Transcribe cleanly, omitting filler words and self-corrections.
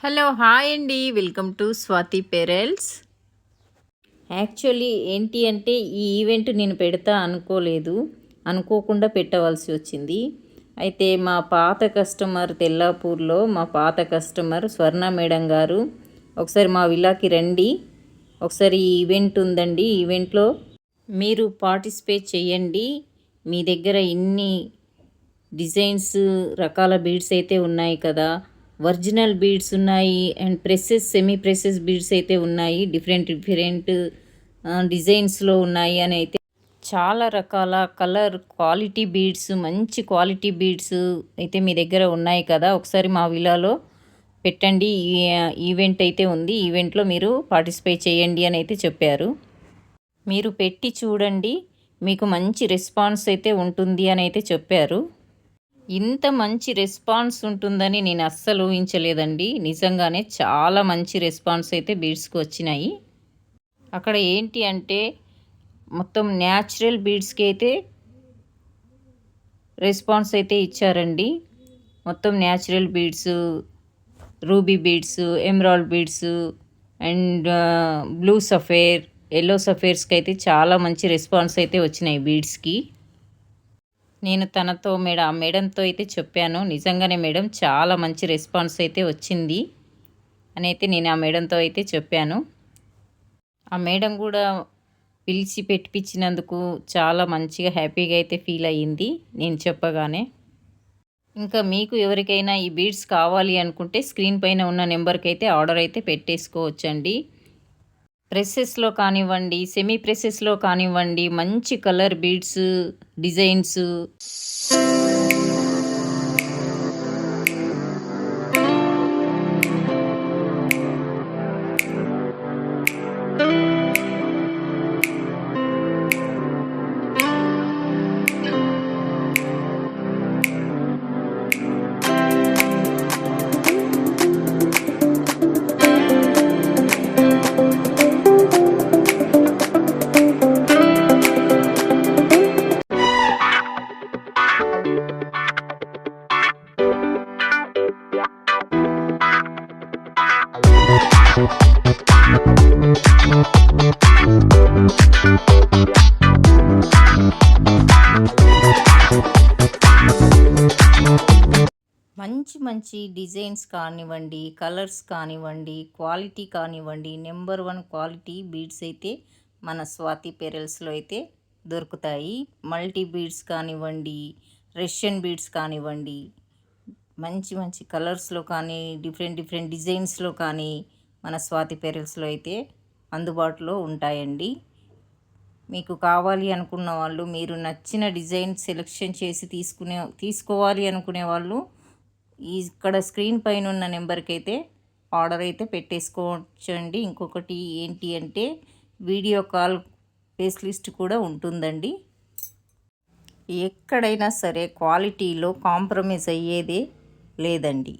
Hello hi అండి, welcome to Swathi pearls. Actually ఏంటి అంటే ఈ ఈవెంట్ నేను పెడతా అనుకోకుండా పెట్టవలసి వచ్చింది. అయితే మా పాత కస్టమర్ తెల్లాపూర్లో మా పాత కస్టమర్ స్వర్ణ మేడం గారు ఒకసారి మా విల్లాకి రండి, ఒకసారి ఈ ఈవెంట్ ఉందండి, ఈవెంట్లో మీరు పార్టిసిపేట్ చేయండి. మీ దగ్గర ఇన్ని డిజైన్స్ రకాల బీడ్స్ అయితే ఉన్నాయి కదా, ఒరిజినల్ బీడ్స్ ఉన్నాయి and precious semi precious beads అయితే ఉన్నాయి, డిఫరెంట్ డిజైన్స్లో ఉన్నాయి అని అయితే చాలా రకాల కలర్ క్వాలిటీ బీడ్స్, మంచి క్వాలిటీ బీడ్స్ అయితే మీ దగ్గర ఉన్నాయి కదా, ఒకసారి మా విలాలో పెట్టండి. ఈవెంట్ అయితే ఉంది, ఈవెంట్లో మీరు పార్టిసిపేట్ చేయండి అని అయితే చెప్పారు. మీరు పెట్టి చూడండి, మీకు మంచి రెస్పాన్స్ అయితే ఉంటుంది అని అయితే చెప్పారు. ఇంత మంచి రెస్పాన్స్ ఉంటుందని నేను అస్సలు ఊహించలేదండి. నిజంగానే చాలా మంచి రెస్పాన్స్ అయితే బీడ్స్కి వచ్చినాయి. అక్కడ ఏంటి అంటే మొత్తం న్యాచురల్ బీడ్స్కి అయితే రెస్పాన్స్ అయితే ఇచ్చారండి. మొత్తం natural beads, ruby beads, emerald beads and blue sapphire, yellow సఫేర్స్కి అయితే చాలా మంచి రెస్పాన్స్ అయితే వచ్చినాయి బీడ్స్కి. నేను తనతో మేడంతో అయితే చెప్పాను, నిజంగానే మేడం చాలా మంచి రెస్పాన్స్ అయితే వచ్చింది అని అయితే నేను ఆ మేడంతో అయితే చెప్పాను. ఆ మేడం కూడా పిలిచి పెట్టిపించినందుకు చాలా మంచిగా హ్యాపీగా అయితే ఫీల్ అయ్యింది నేను చెప్పగానే. ఇంకా మీకు ఎవరికైనా ఈ బీడ్స్ కావాలి అనుకుంటే స్క్రీన్ పైన ఉన్న నెంబర్కి అయితే ఆర్డర్ అయితే పెట్టేసుకోవచ్చండి. ప్రెస్సెస్లో కానివ్వండి, సెమీ ప్రెస్సెస్లో కానివ్వండి, మంచి కలర్ బీడ్స్ డిజైన్స్ మంచి డిజైన్స్ కానివ్వండి, కలర్స్ కానివ్వండి, క్వాలిటీ కానివ్వండి, నెంబర్ 1 క్వాలిటీ బీడ్స్ అయితే మన స్వాతి పెరల్స్లో అయితే దొరుకుతాయి. మల్టీ బీడ్స్ కానివ్వండి, రష్యన్ బీడ్స్ కానివ్వండి, మంచి కలర్స్లో కానీ, డిఫరెంట్ డిజైన్స్లో కానీ మన స్వాతి పెరల్స్లో అయితే అందుబాటులో ఉంటాయండి. మీకు కావాలి అనుకున్న వాళ్ళు, మీరు నచ్చిన డిజైన్ సెలెక్షన్ చేసి తీసుకోవాలి అనుకునే వాళ్ళు ఇక్కడ స్క్రీన్ పైన ఉన్న నెంబర్కి అయితే ఆర్డర్ అయితే పెట్టేసుకోవచ్చండి. ఇంకొకటి ఏంటి అంటే వీడియో కాల్ ఫెసిలిటీ కూడా ఉంటుందండి. ఎక్కడైనా సరే క్వాలిటీలో కాంప్రమైజ్ అయ్యేదే లేదండి.